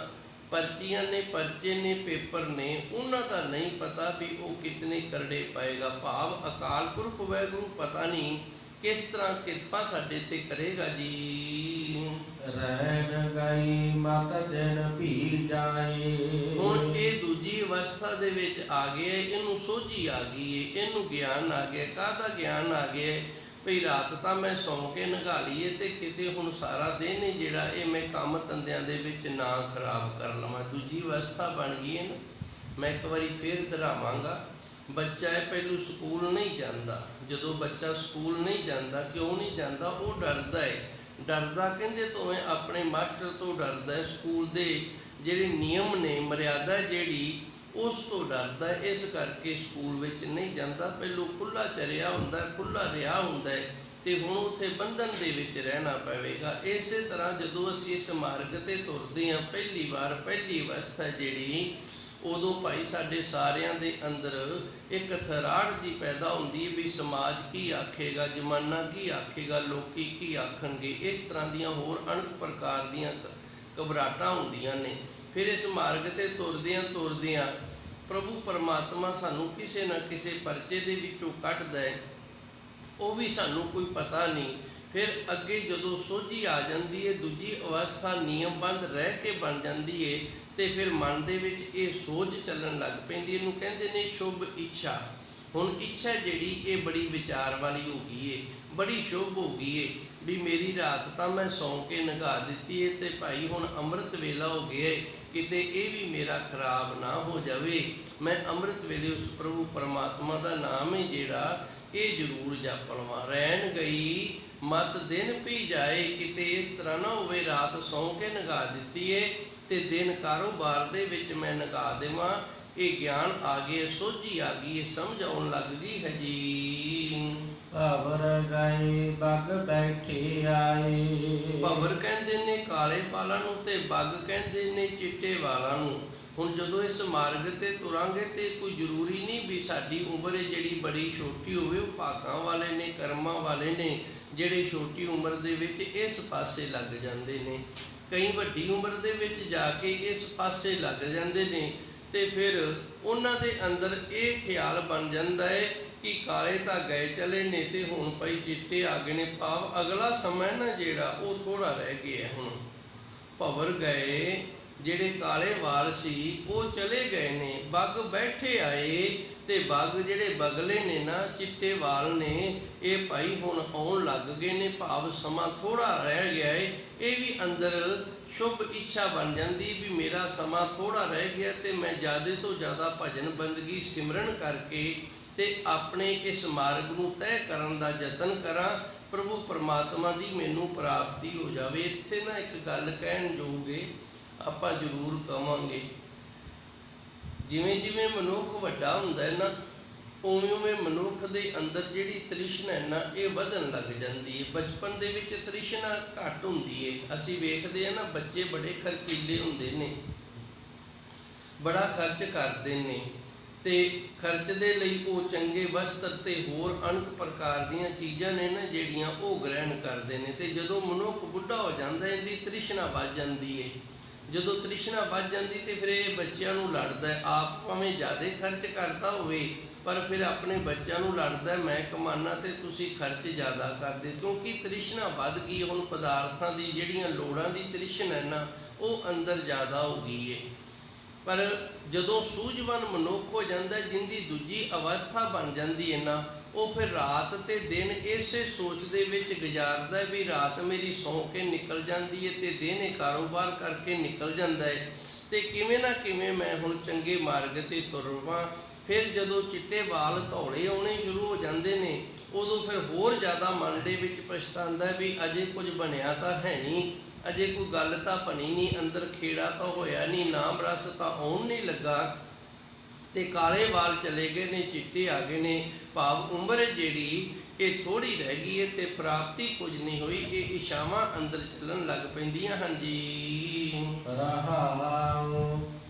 [SPEAKER 1] ਪਰਚੀਆਂ ਨੇ, ਪਰਚੇ ਨੇ, ਪੇਪਰ ਨੇ, ਉਹਨਾਂ ਦਾ ਨਹੀਂ ਪਤਾ ਵੀ ਉਹ ਕਿਤਨੇ ਕਰੜੇ ਪਏਗਾ। ਭਾਵ ਅਕਾਲ ਪੁਰਖ ਵਾਹਿਗੁਰੂ ਪਤਾ ਨਹੀਂ ਕਿਸ ਤਰ੍ਹਾਂ ਕਿਰਪਾ ਸਾਡੇ ਤੇ ਕਰੇਗਾ ਜੀ।
[SPEAKER 2] ਰਹਿਣ ਗਈ ਮਤ ਦਿਨ ਭੀ ਜਾਏ।
[SPEAKER 1] ਹੁਣ ਇਹ ਦੂਜੀ ਅਵਸਥਾ ਦੇ ਵਿੱਚ ਆ ਗਏ, ਇਹਨੂੰ ਸੋਝੀ ਆ ਗਈ ਹੈ, ਇਹਨੂੰ ਗਿਆਨ ਆ ਗਿਆ। ਕਾਹਦਾ ਗਿਆਨ ਆ ਗਿਆ? ਭਈ ਰਾਤ ਤਾਂ ਮੈਂ ਸੌਂ ਕੇ ਨਗਾ ਲਈਏ ਤੇ ਕਿਤੇ ਹੁਣ ਸਾਰਾ ਦਿਨ ਹੀ ਜਿਹੜਾ ਇਹ ਮੈਂ ਕੰਮ ਧੰਦਿਆਂ ਦੇ ਵਿੱਚ ਨਾ ਖਰਾਬ ਕਰ ਲਵਾਂ। ਦੂਜੀ ਅਵਸਥਾ ਬਣ ਗਈ ਹੈ ਨਾ। ਮੈਂ ਇੱਕ ਵਾਰੀ ਫੇਰ ਦੁਹਰਾਵਾਂਗਾ, ਬੱਚਾ ਹੈ ਪਹਿਲੂ ਸਕੂਲ ਨਹੀਂ ਜਾਂਦਾ। ਜਦੋਂ ਬੱਚਾ ਸਕੂਲ ਨਹੀਂ ਜਾਂਦਾ, ਕਿਉਂ ਨਹੀਂ ਜਾਂਦਾ? ਉਹ ਡਰਦਾ ਹੈ। ਡਰਦਾ ਕਹਿੰਦੇ ਤੋਂ ਆਪਣੇ ਮਾਸਟਰ ਤੋਂ ਡਰਦਾ ਹੈ, ਸਕੂਲ ਦੇ ਜਿਹੜੇ ਨਿਯਮ ਨੇ, ਮਰਿਆਦਾ ਜਿਹੜੀ, ਉਸ ਤੋਂ ਡਰਦਾ। ਇਸ ਕਰਕੇ ਸਕੂਲ ਵਿੱਚ ਨਹੀਂ ਜਾਂਦਾ। ਪਹਿਲੋਂ ਖੁੱਲ੍ਹਾ ਚਰਿਆ ਹੁੰਦਾ, ਖੁੱਲ੍ਹਾ ਰਿਹਾ ਹੁੰਦਾ ਹੈ ਤੇ ਹੁਣ ਉੱਥੇ ਬੰਧਨ ਦੇ ਵਿੱਚ ਰਹਿਣਾ ਪਵੇਗਾ। ਇਸੇ ਤਰ੍ਹਾਂ ਜਦੋਂ ਅਸੀਂ ਇਸ ਮਾਰਗ ਤੇ ਤੁਰਦੇ ਹਾਂ, ਪਹਿਲੀ ਵਾਰ, ਪਹਿਲੀ ਅਵਸਥਾ ਜਿਹੜੀ, ਉਦੋਂ ਭਾਈ ਸਾਡੇ ਸਾਰਿਆਂ ਦੇ ਅੰਦਰ ਇੱਕ ਥਰਾੜ ਜੀ ਪੈਦਾ ਹੁੰਦੀ ਹੈ ਵੀ ਸਮਾਜ ਕੀ ਆਖੇਗਾ, ਜ਼ਮਾਨਾ ਕੀ ਆਖੇਗਾ, ਲੋਕੀ ਕੀ ਆਖਣਗੇ। ਇਸ ਤਰ੍ਹਾਂ ਦੀਆਂ ਹੋਰ ਅਣਖ ਪ੍ਰਕਾਰ ਦੀਆਂ ਘਬਰਾਹਟਾਂ ਹੁੰਦੀਆਂ ਨੇ। ਫਿਰ ਇਸ ਮਾਰਗ ਤੇ ਤੁਰਦਿਆਂ ਪ੍ਰਭੂ ਪਰਮਾਤਮਾ ਸਾਨੂੰ ਕਿਸੇ ਨਾ ਕਿਸੇ ਪਰਚੇ ਦੇ ਵਿੱਚੋਂ ਕੱਢਦਾ ਹੈ, ਉਹ ਵੀ ਸਾਨੂੰ ਕੋਈ ਪਤਾ ਨਹੀਂ। ਫਿਰ ਅੱਗੇ ਜਦੋਂ ਸੋਝੀ ਆ ਜਾਂਦੀ ਹੈ, ਦੂਜੀ ਅਵਸਥਾ ਨਿਯਮਬੰਧ ਰਹਿ ਕੇ ਬਣ ਜਾਂਦੀ ਹੈ ਤੇ ਫਿਰ ਮਨ ਦੇ ਵਿੱਚ ਇਹ ਸੋਚ ਚੱਲਣ ਲੱਗ ਪੈਂਦੀ। ਇਹਨੂੰ ਕਹਿੰਦੇ ਨੇ ਸ਼ੁਭ ਇੱਛਾ। ਹੁਣ ਇੱਛਾ ਜਿਹੜੀ ਇਹ ਬੜੀ ਵਿਚਾਰ ਵਾਲੀ ਹੋ ਗਈ ਹੈ, ਬੜੀ ਸ਼ੁਭ ਹੋ ਗਈ ਹੈ ਵੀ ਮੇਰੀ ਰਾਤ ਤਾਂ ਮੈਂ ਸੌਂ ਕੇ ਨਗਾ ਦਿੱਤੀ ਹੈ ਤੇ ਭਾਈ ਹੁਣ ਅੰਮ੍ਰਿਤ ਵੇਲਾ ਹੋ ਗਿਆ ਹੈ, ਕਿਤੇ ਇਹ ਵੀ ਮੇਰਾ ਖਰਾਬ ਨਾ ਹੋ ਜਾਵੇ। ਮੈਂ ਅੰਮ੍ਰਿਤ ਵੇਲੇ ਉਸ ਪ੍ਰਭੂ ਪਰਮਾਤਮਾ ਦਾ ਨਾਮ ਹੈ ਜਿਹੜਾ ਇਹ ਜ਼ਰੂਰ ਜਪ ਲਵਾਂ। ਰਹਿਣ ਗਈ ਮਤ ਦਿਨ ਭੀ ਜਾਏ, ਕਿਤੇ ਇਸ ਤਰ੍ਹਾਂ ਨਾ ਹੋਵੇ ਰਾਤ ਸੌਂ ਕੇ ਨਗਾ ਦਿੱਤੀ ਹੈ ਤੇ ਦਿਨ ਕਾਰੋਬਾਰ ਦੇ ਵਿੱਚ ਮੈਂ ਨਗਾ ਦੇਵਾਂ। ਇਹ ਗਿਆਨ ਆ ਗਿਆ, ਸੋਝੀ ਆ ਗਈ, ਸਮਝ ਆਉਣ ਲੱਗ ਗਈ ਹੈ ਜੀ।
[SPEAKER 2] ਭਵਰ ਗਏ ਬਗ ਬੈਠੇ ਆਏ।
[SPEAKER 1] ਭਵਰ ਕਹਿੰਦੇ ਨੇ ਕਾਲੇ ਵਾਲਾਂ ਨੂੰ ਤੇ ਬਗ ਕਹਿੰਦੇ ਨੇ ਚਿੱਟੇ ਵਾਲਾਂ ਨੂੰ। ਹੁਣ ਜਦੋਂ ਇਸ ਮਾਰਗ ਤੇ ਤੁਰਾਂਗੇ ਤੇ ਕੋਈ ਜ਼ਰੂਰੀ ਨਹੀਂ ਵੀ ਸਾਡੀ ਉਮਰ ਜਿਹੜੀ ਬੜੀ ਛੋਟੀ ਹੋਵੇ। ਉਹ ਭਾਗਾਂ ਵਾਲੇ ਨੇ, ਕਰਮਾਂ ਵਾਲੇ ਨੇ ਜਿਹੜੇ ਛੋਟੀ ਉਮਰ ਦੇ ਵਿੱਚ ਇਸ ਪਾਸੇ ਲੱਗ ਜਾਂਦੇ ਨੇ। ਕਈ ਵੱਡੀ ਉਮਰ ਦੇ ਵਿੱਚ ਜਾ ਕੇ ਇਸ ਪਾਸੇ ਲੱਗ ਜਾਂਦੇ ਨੇ ਤੇ ਫਿਰ ਉਹਨਾਂ ਦੇ ਅੰਦਰ ਇਹ ਖਿਆਲ ਬਣ ਜਾਂਦਾ ਹੈ ਕਿ ਕਾਲੇ ਤਾਂ ਗਏ ਚਲੇ ਨੇ ਤੇ ਹੁਣ ਭਾਈ ਚਿੱਟੇ ਆ ਗਏ ਨੇ। ਭਾਵ ਅਗਲਾ ਸਮਾਂ ਨਾ ਜਿਹੜਾ ਉਹ ਥੋੜਾ ਰਹਿ ਗਿਆ। ਹੁਣ ਭਵਰ ਗਏ, ਜਿਹੜੇ ਕਾਲੇ ਵਾਲ ਸੀ ਉਹ ਚਲੇ ਗਏ ਨੇ, ਬਗ ਬੈਠੇ ਆਏ ਤੇ ਬਗ ਜਿਹੜੇ ਬਗਲੇ ਨੇ ਨਾ, ਚਿੱਟੇ ਵਾਲ ਨੇ, ਇਹ ਭਾਈ ਹੁਣ ਆਉਣ ਲੱਗ ਗਏ ਨੇ। ਭਾਵ ਸਮਾਂ ਥੋੜਾ ਰਹਿ ਗਿਆ ਹੈ। ਇਹ ਵੀ ਅੰਦਰ ਸ਼ੁਭ ਇੱਛਾ ਬਣ ਜਾਂਦੀ ਵੀ ਮੇਰਾ ਸਮਾਂ ਥੋੜਾ ਰਹਿ ਗਿਆ ਤੇ ਮੈਂ ਜ਼ਿਆਦਾ ਤੋਂ ਜ਼ਿਆਦਾ ਭਜਨ ਬੰਦਗੀ ਸਿਮਰਨ ਕਰਕੇ ਤੇ ਆਪਣੇ ਇਸ ਮਾਰਗ ਨੂੰ ਤੈਅ ਕਰਨ ਦਾ ਯਤਨ ਕਰਾਂ। ਪ੍ਰਭੂ ਪਰਮਾਤਮਾ ਦੀ ਮੈਨੂੰ ਪ੍ਰਾਪਤੀ ਹੋ ਜਾਵੇ। ਇੱਥੇ ਨਾ ਇੱਕ ਗੱਲ ਕਹਿਣ ਯੋਗ ਹੈ, ਆਪਾਂ ਜ਼ਰੂਰ ਕਵਾਂਗੇ। ਜਿਵੇਂ ਜਿਵੇਂ ਮਨੁੱਖ ਵੱਡਾ ਹੁੰਦਾ ਹੈ ਨਾ, ਉਵੇਂ ਉਵੇਂ ਮਨੁੱਖ ਦੇ ਅੰਦਰ ਜਿਹੜੀ ਤ੍ਰਿਸ਼ਨਾ ਹੈ ਨਾ, ਇਹ ਵਧਣ ਲੱਗ ਜਾਂਦੀ ਹੈ। ਬਚਪਨ ਦੇ ਵਿੱਚ ਤ੍ਰਿਸ਼ਨਾ ਘੱਟ ਹੁੰਦੀ ਹੈ। ਅਸੀਂ ਵੇਖਦੇ ਹਾਂ ਨਾ, ਬੱਚੇ ਬੜੇ ਖਰਚੀਲੇ ਹੁੰਦੇ ਨੇ, ਬੜਾ ਖਰਚ ਕਰਦੇ ਨੇ ਤੇ ਖਰਚ ਦੇ ਲਈ ਉਹ ਚੰਗੇ ਵਸਤਰ ਤੇ ਹੋਰ ਅਣਖ ਪ੍ਰਕਾਰ ਦੀਆਂ ਚੀਜ਼ਾਂ ਨੇ ਨਾ ਜਿਹੜੀਆਂ ਉਹ ਗ੍ਰਹਿਣ ਕਰਦੇ ਨੇ। ਤੇ ਜਦੋਂ ਮਨੁੱਖ ਬੁੱਢਾ ਹੋ ਜਾਂਦਾ, ਇਹਦੀ ਤ੍ਰਿਸ਼ਨਾ ਵੱਧ ਜਾਂਦੀ ਹੈ ਜਦੋਂ ਤ੍ਰਿਸ਼ਨਾ ਵੱਧ ਜਾਂਦੀ ਤੇ ਫਿਰ ਇਹ ਬੱਚਿਆਂ ਨੂੰ ਲੜਦਾ ਹੈ। ਆਪ ਭਾਵੇਂ ਜ਼ਿਆਦਾ ਖਰਚ ਕਰਦਾ ਹੋਵੇ ਪਰ ਫਿਰ ਆਪਣੇ ਬੱਚਿਆਂ ਨੂੰ ਲੜਦਾ ਹੈ, ਮੈਂ ਕਮਾਨਾ ਤੇ ਤੁਸੀਂ ਖਰਚ ਜ਼ਿਆਦਾ ਕਰਦੇ, ਕਿਉਂਕਿ ਤ੍ਰਿਸ਼ਨਾ ਵੱਧ ਗਈ। ਹੁਣ ਪਦਾਰਥਾਂ ਦੀ ਜਿਹੜੀਆਂ ਲੋੜਾਂ ਦੀ ਤ੍ਰਿਸ਼ਨਾ ਹੈ ਨਾ ਉਹ ਅੰਦਰ ਜ਼ਿਆਦਾ ਹੋ ਗਈ ਹੈ। ਪਰ ਜਦੋਂ ਸੂਝਵਾਨ ਮਨੁੱਖ ਹੋ ਜਾਂਦਾ, ਜਿੰਦੀ ਦੂਜੀ ਅਵਸਥਾ ਬਣ ਜਾਂਦੀ ਹੈ ਨਾ, ਉਹ ਫਿਰ ਰਾਤ ਤੇ ਦਿਨ ਇਸੇ ਸੋਚ ਦੇ ਵਿੱਚ ਗੁਜ਼ਾਰਦਾ ਵੀ ਰਾਤ ਮੇਰੀ ਸੌਂ ਕੇ ਨਿਕਲ ਜਾਂਦੀ ਹੈ ਤੇ ਦਿਨ ਇਹ ਕਾਰੋਬਾਰ ਕਰਕੇ ਨਿਕਲ ਜਾਂਦਾ ਹੈ ਤੇ ਕਿਵੇਂ ਨਾ ਕਿਵੇਂ ਮੈਂ ਹੁਣ ਚੰਗੇ ਮਾਰਗ ਤੇ ਤੁਰਵਾਂ। ਫਿਰ ਜਦੋਂ ਚਿੱਟੇ ਵਾਲ ਧੌਲੇ ਆਉਣੇ ਸ਼ੁਰੂ ਹੋ ਜਾਂਦੇ ਨੇ, ਉਦੋਂ ਫਿਰ ਹੋਰ ਜ਼ਿਆਦਾ ਮਨ ਦੇ ਵਿੱਚ ਪਛਤਾਉਂਦਾ ਵੀ ਅਜੇ ਕੁਝ ਬਣਿਆ ਤਾਂ ਹੈ ਨਹੀਂ, ਅਜੇ ਕੋਈ ਗੱਲ ਤਾਂ ਬਣੀ ਨਹੀਂ, ਅੰਦਰ ਖੇੜਾ ਤਾਂ ਹੋਇਆ ਨਹੀਂ, ਨਾਮ ਰਸ ਤਾਂ ਆਉਣ ਨਹੀਂ ਲੱਗਾ ਤੇ ਕਾਲੇ ਵਾਲ ਚਲੇ ਗਏ ਨੇ, ਚਿੱਟੇ ਆ ਗਏ ਨੇ। ਭਾਵ ਉਮਰ ਜਿਹੜੀ ਇਹ ਥੋੜ੍ਹੀ ਰਹਿ ਗਈ ਹੈ ਤੇ ਪ੍ਰਾਪਤੀ ਕੁਝ ਨਹੀਂ ਹੋਈ। ਇਹ ਇਛਾਵਾਂ ਅੰਦਰ ਚੱਲਣ ਲੱਗ ਪੈਂਦੀਆਂ ਹਨ ਜੀ।
[SPEAKER 2] ਰਹਾਉ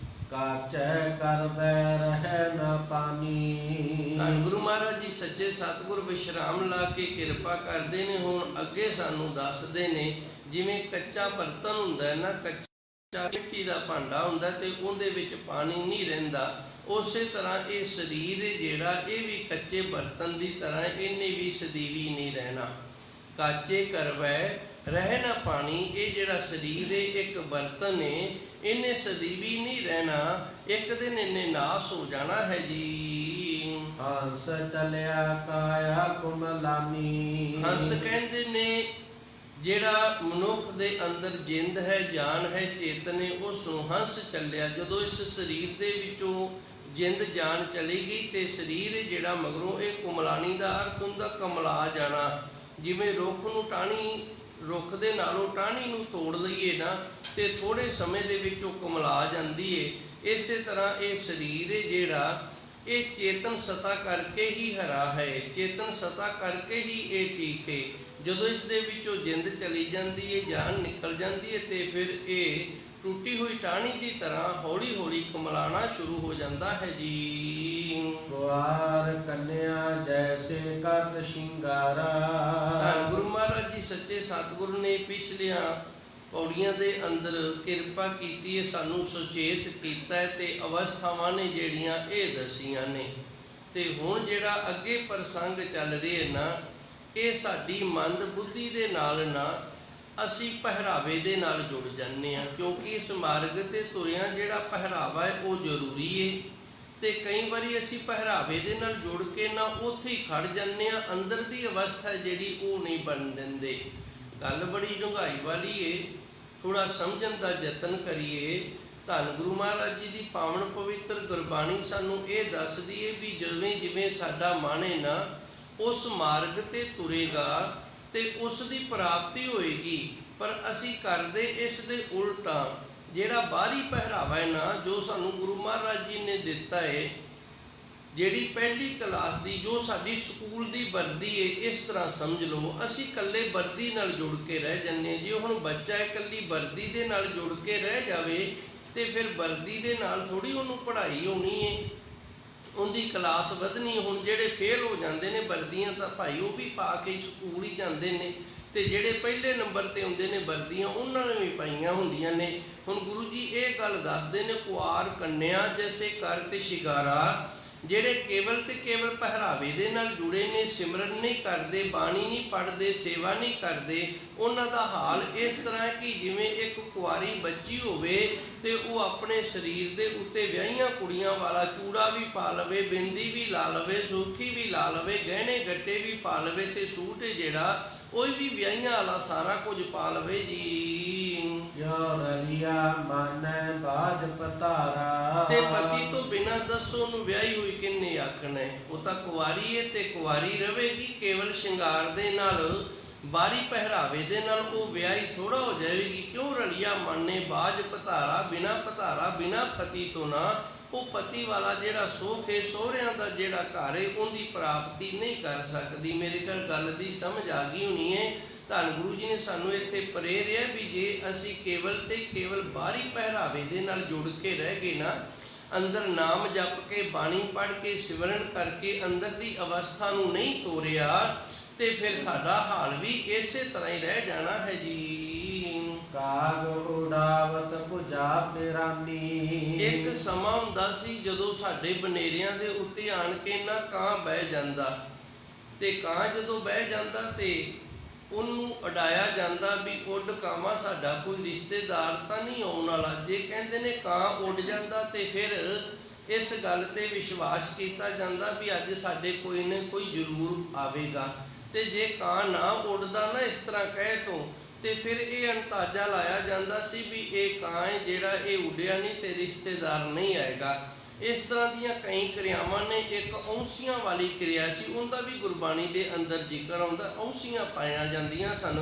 [SPEAKER 2] ਕਾਚੈ ਕਰਬੈ ਰਹਿ ਨ ਪਾਨੀ।
[SPEAKER 1] ਧੰਨ ਗੁਰੂ ਮਹਾਰਾਜ ਜੀ ਸੱਚੇ ਸਤਿਗੁਰ ਵਿਸ਼ਰਾਮ ਲਾ ਕੇ ਕਿਰਪਾ ਕਰਦੇ ਨੇ। ਹੁਣ ਅੱਗੇ ਸਾਨੂੰ ਦੱਸਦੇ ਨੇ, ਜਿਵੇਂ ਕੱਚਾ ਬਰਤਨ ਹੁੰਦਾ ਨਾ, ਕੱਚਾ ਮਿੱਟੀ ਦਾ ਭਾਂਡਾ ਹੁੰਦਾ ਤੇ ਉਹਦੇ ਵਿੱਚ ਪਾਣੀ ਨਹੀਂ ਰਹਿੰਦਾ, ਉਸੇ ਤਰ੍ਹਾਂ ਇਹ ਸਰੀਰ ਜਿਹੜਾ ਇਹ ਵੀ ਕੱਚੇ ਬਰਤਨ ਦੀ ਤਰ੍ਹਾਂ, ਇਹਨੇ ਵੀ ਸਦੀਵੀ ਨਹੀਂ ਰਹਿਣਾ। ਕਾਚੇ ਕਰਵੈ ਰਹਿ ਨਾ ਪਾਣੀ, ਇਹ ਜਿਹੜਾ ਸਰੀਰ ਹੈ ਇੱਕ ਬਰਤਨ ਹੈ, ਇਹਨੇ ਸਦੀਵੀ ਨਹੀਂ ਰਹਿਣਾ, ਇੱਕ ਦਿਨ ਇਹਨੇ ਨਾਸ ਹੋ ਜਾਣਾ ਹੈ ਜੀ।
[SPEAKER 2] ਹੰਸ ਚਲਿਆ ਕਾਇਆ ਕੁਮਲਾਨੀ।
[SPEAKER 1] ਹੰਸ ਕਹਿੰਦੇ ਨੇ ਜਿਹੜਾ ਮਨੁੱਖ ਦੇ ਅੰਦਰ ਜਿੰਦ ਹੈ, ਜਾਨ ਹੈ, ਚੇਤਨ ਹੈ, ਉਸ ਨੂੰ ਹੰਸ ਚੱਲਿਆ। ਜਦੋਂ ਇਸ ਸਰੀਰ ਦੇ ਵਿੱਚੋਂ ਜਿੰਦ ਜਾਨ ਚਲੀ ਗਈ ਤੇ ਸਰੀਰ ਜਿਹੜਾ ਮਗਰੋਂ, ਇਹ ਕੁਮਲਾਣੀ ਦਾ ਅਰਥ ਹੁੰਦਾ ਕਮਲਾ ਜਾਣਾ। ਜਿਵੇਂ ਰੁੱਖ ਨੂੰ ਟਾਹਣੀ, ਰੁੱਖ ਦੇ ਨਾਲੋਂ ਟਾਹਣੀ ਨੂੰ ਤੋੜ ਲਈਏ ਨਾ ਤੇ ਥੋੜੇ ਸਮੇਂ ਦੇ ਵਿੱਚ ਉਹ ਕੁਮਲਾ ਜਾਂਦੀ ਏ, ਇਸੇ ਤਰ੍ਹਾਂ ਇਹ ਸਰੀਰ ਹੈ ਜਿਹੜਾ ਇਹ ਚੇਤਨ ਸਤਾ ਕਰਕੇ ਹੀ ਹਰਾ ਹੈ, ਚੇਤਨ ਸਤਾ ਕਰਕੇ ਹੀ ਇਹ ਠੀਕ ਹੈ। ਜਦੋਂ ਇਸ ਦੇ ਵਿੱਚੋਂ ਜਿੰਦ ਚਲੀ ਜਾਂਦੀ ਹੈ, ਜਾਨ ਨਿਕਲ ਜਾਂਦੀ ਹੈ ਤੇ ਫਿਰ ਇਹ ਟੁੱਟੀ ਹੋਈ ਟਾਹਣੀ ਦੀ ਤਰ੍ਹਾਂ ਹੌਲੀ ਹੌਲੀ ਕੁਮਲਾਣਾ ਸ਼ੁਰੂ ਹੋ ਜਾਂਦਾ ਹੈ ਜੀ।
[SPEAKER 2] ਕੁਆਰ ਕੰਨਿਆ ਜੈਸੇ ਕਰਤ ਸ਼ਿੰਗਾਰਾ।
[SPEAKER 1] ਗੁਰੂ ਮਹਾਰਾਜ ਜੀ ਸੱਚੇ ਸਤਿਗੁਰੂ ਨੇ ਪਿਛਲੀਆਂ ਪੌੜੀਆਂ ਦੇ ਅੰਦਰ ਕਿਰਪਾ ਕੀਤੀ ਹੈ, ਸਾਨੂੰ ਸੁਚੇਤ ਕੀਤਾ ਹੈ ਤੇ ਅਵਸਥਾਵਾਂ ਨੇ ਜਿਹੜੀਆਂ ਇਹ ਦਸੀਆਂ ਨੇ। ਤੇ ਹੁਣ ਜਿਹੜਾ ਅੱਗੇ ਪ੍ਰਸੰਗ ਚੱਲ ਰਿਹਾ ਨਾ, ਇਹ ਸਾਡੀ ਮੰਦ ਬੁੱਧੀ ਦੇ ਨਾਲ ਨਾ ਅਸੀਂ ਪਹਿਰਾਵੇ ਦੇ ਨਾਲ ਜੁੜ ਜਾਂਦੇ ਹਾਂ, ਕਿਉਂਕਿ ਇਸ ਮਾਰਗ ਤੇ ਤੁਰਿਆ ਜਿਹੜਾ ਪਹਿਰਾਵਾ ਹੈ ਉਹ ਜ਼ਰੂਰੀ ਹੈ। ਤੇ ਕਈ ਵਾਰੀ ਅਸੀਂ ਪਹਿਰਾਵੇ ਦੇ ਨਾਲ ਜੁੜ ਕੇ ਨਾ ਉੱਥੇ ਹੀ ਖੜ ਜਾਂਦੇ ਹਾਂ, ਅੰਦਰ ਦੀ ਅਵਸਥਾ ਜਿਹੜੀ ਉਹ ਨਹੀਂ ਬਣ ਦਿੰਦੇ। ਗੱਲ ਬੜੀ ਡੂੰਘਾਈ ਵਾਲੀ ਏ, ਥੋੜਾ ਸਮਝਣ ਦਾ ਯਤਨ ਕਰੀਏ। ਧੰਨ ਗੁਰੂ ਮਹਾਰਾਜ ਜੀ ਦੀ ਪਾਵਨ ਪਵਿੱਤਰ ਗੁਰਬਾਣੀ ਸਾਨੂੰ ਇਹ ਦੱਸਦੀ ਏ ਵੀ ਜਿਵੇਂ ਜਿਵੇਂ ਸਾਡਾ ਮਨ ਹੈ ਨਾ ਉਸ ਮਾਰਗ ਤੇ ਤੁਰੇਗਾ ਤੇ ਉਸ ਦੀ ਪ੍ਰਾਪਤੀ ਹੋਏਗੀ। ਪਰ ਅਸੀਂ ਕਰਦੇ ਇਸ ਦੇ ਉਲਟਾ। ਜਿਹੜਾ ਬਾਹਰੀ ਪਹਿਰਾਵਾ ਹੈ ਨਾ, ਜੋ ਸਾਨੂੰ ਗੁਰੂ ਮਹਾਰਾਜ ਜੀ ਨੇ ਦਿੱਤਾ ਹੈ, ਜਿਹੜੀ ਪਹਿਲੀ ਕਲਾਸ ਦੀ ਜੋ ਸਾਡੀ ਸਕੂਲ ਦੀ ਵਰਦੀ ਹੈ, ਇਸ ਤਰ੍ਹਾਂ ਸਮਝ ਲਓ ਅਸੀਂ ਇਕੱਲੇ ਵਰਦੀ ਨਾਲ ਜੁੜ ਕੇ ਰਹਿ ਜਾਂਦੇ ਹਾਂ। ਜੇ ਹੁਣ ਬੱਚਾ ਇਕੱਲੀ ਵਰਦੀ ਦੇ ਨਾਲ ਜੁੜ ਕੇ ਰਹਿ ਜਾਵੇ ਤੇ ਫਿਰ ਵਰਦੀ ਦੇ ਨਾਲ ਥੋੜੀ ਉਹਨੂੰ ਪੜ੍ਹਾਈ ਹੋਣੀ ਹੈ, ਉਹਦੀ ਕਲਾਸ ਵਧਣੀ। ਹੁਣ ਜਿਹੜੇ ਫੇਲ ਹੋ ਜਾਂਦੇ ਨੇ ਵਰਦੀਆਂ ਤਾਂ ਭਾਈ ਉਹ ਵੀ ਪਾ ਕੇ ਸਕੂਲ ਹੀ ਜਾਂਦੇ ਨੇ, ਤੇ ਜਿਹੜੇ ਪਹਿਲੇ ਨੰਬਰ ਤੇ ਹੁੰਦੇ ਨੇ ਵਰਦੀਆਂ ਉਹਨਾਂ ਨੇ ਵੀ ਪਾਈਆਂ ਹੁੰਦੀਆਂ ਨੇ। ਹੁਣ ਗੁਰੂ ਜੀ ਇਹ ਗੱਲ ਦੱਸਦੇ ਨੇ, ਕੁਆਰ ਕੰਨਿਆ ਜੈਸੇ ਕਰਤ ਸ਼ਿੰਗਾਰਾ, ਜਿਹੜੇ ਕੇਵਲ ਤੇ ਕੇਵਲ ਪਹਿਰਾਵੇ ਦੇ ਨਾਲ ਜੁੜੇ ਨੇ, ਸਿਮਰਨ ਨਹੀਂ ਕਰਦੇ, ਬਾਣੀ ਨਹੀਂ ਪੜ੍ਹਦੇ, ਸੇਵਾ ਨਹੀਂ ਕਰਦੇ, ਉਹਨਾਂ ਦਾ ਹਾਲ ਇਸ ਤਰ੍ਹਾਂ ਹੈ ਕਿ ਜਿਵੇਂ ਇੱਕ ਕੁਆਰੀ ਬੱਚੀ ਹੋਵੇ ਤੇ ਉਹ ਆਪਣੇ ਸਰੀਰ ਦੇ ਉੱਤੇ ਵਿਆਹੀਆਂ ਕੁੜੀਆਂ ਵਾਲਾ ਚੂੜਾ ਵੀ ਪਾ ਲਵੇ, ਬਿੰਦੀ ਵੀ ਲਾ ਲਵੇ, ਸੂਠੀ ਵੀ ਲਾ ਲਵੇ, ਗਹਿਣੇ ਗੱਟੇ ਵੀ ਪਾ ਲਵੇ ਤੇ ਸੂਟ ਜਿਹੜਾ ਉਹ ਵੀ ਵਿਆਹੀਆਂ ਵਾਲਾ ਸਾਰਾ ਕੁਝ ਪਾ ਲਵੇ ਜੀ।
[SPEAKER 2] ਕਿਉ ਰਲਿਆ ਮਾਨੈ ਬਾਜ ਪਤਾਰਾ।
[SPEAKER 1] ਤੇ ਪਤੀ ਤੋਂ ਬਿਨਾਂ ਦੱਸੋ ਉਹਨੂੰ ਵਿਆਹੀ ਹੋਈ ਕਿੰਨੇ ਆਖਣਾ, ਉਹ ਤਾਂ ਕੁਆਰੀ ਹੈ ਤੇ ਕੁਆਰੀ ਰਹੇਗੀ। ਕੇਵਲ ਸ਼ਿੰਗਾਰ ਦੇ ਨਾਲ, ਬਾਹਰੀ ਪਹਿਰਾਵੇ ਦੇ ਨਾਲ ਉਹ ਵਿਆਹੀ ਥੋੜਾ ਹੋ ਜਾਵੇਗੀ। ਕਿਉਂ ਰਲਿਆ ਮਾਨੇ ਬਾਜ ਪਤਾਰਾ, ਬਿਨਾ ਪਤਾਰਾ, ਬਿਨਾ ਪਤੀ ਤੋਂ ਨਾ ਉਹ ਪਤੀ ਵਾਲਾ ਜਿਹੜਾ ਸੁੱਖ ਹੈ, ਸਹੁਰਿਆਂ ਦਾ ਜਿਹੜਾ ਘਰ ਹੈ, ਉਹਦੀ ਪ੍ਰਾਪਤੀ ਨਹੀਂ ਕਰ ਸਕਦੀ। ਮੇਰੇ ਕੋਲ ਗੱਲ ਦੀ ਸਮਝ ਆ ਗਈ ਹੋਣੀ ਹੈ। ਧੰਨ ਗੁਰੂ ਜੀ ਨੇ ਸਾਨੂੰ ਇੱਥੇ ਪ੍ਰੇਰਿਆ ਵੀ ਜੇ ਅਸੀਂ ਕੇਵਲ ਤੇ ਕੇਵਲ ਬਾਹਰੀ ਪਹਿਰਾਵੇ ਦੇ ਨਾਲ ਜੁੜ ਕੇ ਰਹਿ ਗਏ ਨਾ, ਅੰਦਰ ਨਾਮ ਜਪ ਕੇ, ਬਾਣੀ ਪੜ੍ਹ ਕੇ, ਸਿਮਰਨ ਕਰਕੇ ਅੰਦਰ ਦੀ ਅਵਸਥਾ ਨੂੰ ਨਹੀਂ ਤੋਰਿਆ ਤੇ ਫਿਰ ਸਾਡਾ ਹਾਲ ਵੀ ਇਸੇ ਤਰ੍ਹਾਂ ਹੀ ਰਹਿ ਜਾਣਾ ਹੈ ਜੀ।
[SPEAKER 2] ਕਾਗ ਉਡਾਵਤ ਭੁਜੰਗ ਜਾਪੇ ਰਾਨੀ।
[SPEAKER 1] ਇੱਕ ਸਮਾਂ ਹੁੰਦਾ ਸੀ ਜਦੋਂ ਸਾਡੇ ਬਨੇਰਿਆਂ ਦੇ ਉੱਤੇ ਆਣ ਕੇ ਨਾ ਕਾਂ ਬਹਿ ਜਾਂਦਾ, ਤੇ ਕਾਂ ਜਦੋਂ ਬਹਿ ਜਾਂਦਾ ਤੇ ਉਹਨੂੰ ਉਡਾਇਆ ਜਾਂਦਾ ਵੀ ਉੱਡ ਕਾਵਾਂ, ਸਾਡਾ ਕੋਈ ਰਿਸ਼ਤੇਦਾਰ ਤਾਂ ਨਹੀਂ ਆਉਣ ਵਾਲਾ। ਜੇ ਕਹਿੰਦੇ ਨੇ ਕਾਂ ਉੱਡ ਜਾਂਦਾ ਤੇ ਫਿਰ ਇਸ ਗੱਲ ਤੇ ਵਿਸ਼ਵਾਸ ਕੀਤਾ ਜਾਂਦਾ ਵੀ ਅੱਜ ਸਾਡੇ ਕੋਈ ਨਾ ਕੋਈ ਜ਼ਰੂਰ ਆਵੇਗਾ। ਤੇ ਜੇ ਕਾਂ ਨਾ ਉੱਡਦਾ ਨਾ ਇਸ ਤਰ੍ਹਾਂ ਕਹੇ ਤੋਂ, ਤੇ ਫਿਰ ਇਹ ਅੰਦਾਜ਼ਾ ਲਾਇਆ ਜਾਂਦਾ ਸੀ ਵੀ ਇਹ ਕਾਂ ਹੈ ਜਿਹੜਾ ਇਹ ਉੱਡਿਆ ਨਹੀਂ ਤੇ ਰਿਸ਼ਤੇਦਾਰ ਨਹੀਂ ਆਏਗਾ। ਇਸ ਤਰ੍ਹਾਂ ਦੀਆਂ ਕਈ ਕਿਰਿਆਵਾਂ ਨੇ। ਇੱਕ ਔਂਸੀਆਂ ਵਾਲੀ ਕਿਰਿਆ ਸੀ, ਉਹਦਾ ਵੀ ਗੁਰਬਾਣੀ ਦੇ ਅੰਦਰ ਜ਼ਿਕਰ ਆਉਂਦਾ। ਔਂਸੀਆਂ ਪਾਈਆਂ ਜਾਂਦੀਆਂ ਸਨ,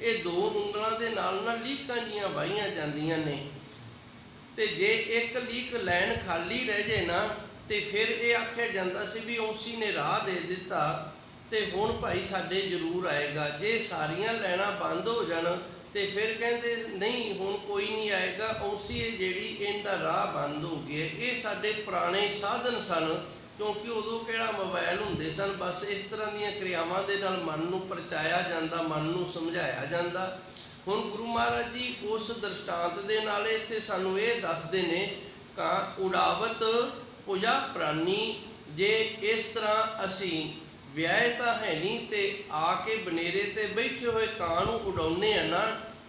[SPEAKER 1] ਇਹ 2 ਉਂਗਲਾਂ ਦੇ ਨਾਲ ਲੀਕਾਂ ਜੀਆਂ ਵਾਹੀਆਂ ਜਾਂਦੀਆਂ ਨੇ, ਤੇ ਜੇ ਇੱਕ ਲੀਕ ਲੈਣ ਖਾਲੀ ਰਹਿ ਜੇ ਨਾ ਤੇ ਫਿਰ ਇਹ ਆਖਿਆ ਜਾਂਦਾ ਸੀ ਵੀ ਔਂਸੀ ਨੇ ਰਾਹ ਦੇ ਦਿੱਤਾ ਤੇ ਹੁਣ ਭਾਈ ਸਾਡੇ ਜ਼ਰੂਰ ਆਏਗਾ। ਜੇ ਸਾਰੀਆਂ ਲੈਣਾ ਬੰਦ ਹੋ ਜਾਣ ਤੇ ਫਿਰ ਕਹਿੰਦੇ ਨਹੀਂ ਹੁਣ ਕੋਈ ਨਹੀਂ ਆਏਗਾ, ਔਂਸੀ ਇਹ ਜਿਹੜੀ ਇਹਦਾ ਰਾਹ ਬੰਦ ਹੋ ਗਿਆ। ਇਹ ਸਾਡੇ ਪੁਰਾਣੇ ਸਾਧਨ ਸਨ, ਕਿਉਂਕਿ ਉਦੋਂ ਕਿਹੜਾ ਮੋਬਾਈਲ ਹੁੰਦੇ ਸਨ। ਬਸ ਇਸ ਤਰ੍ਹਾਂ ਦੀਆਂ ਕਿਰਿਆਵਾਂ ਦੇ ਨਾਲ ਮਨ ਨੂੰ ਪਰਚਾਇਆ ਜਾਂਦਾ, ਮਨ ਨੂੰ ਸਮਝਾਇਆ ਜਾਂਦਾ। ਹੁਣ ਗੁਰੂ ਮਹਾਰਾਜ ਜੀ ਉਸ ਦ੍ਰਿਸ਼ਟਾਂਤ ਦੇ ਨਾਲ ਇੱਥੇ ਸਾਨੂੰ ਇਹ ਦੱਸਦੇ ਨੇ, ਕਾਂ ਉਡਾਵਤ ਪੁਜਾ ਪ੍ਰਾਨੀ। ਜੇ ਇਸ ਤਰ੍ਹਾਂ ਅਸੀਂ ਵਿਆਹ ਤਾਂ ਹੈ ਨਹੀਂ ਤੇ ਆ ਕੇ ਬਨੇਰੇ ਤੇ ਬੈਠੇ ਹੋਏ ਕਾਂ ਨੂੰ ਉਡਾਉਂਦੇ ਆ ਨਾ,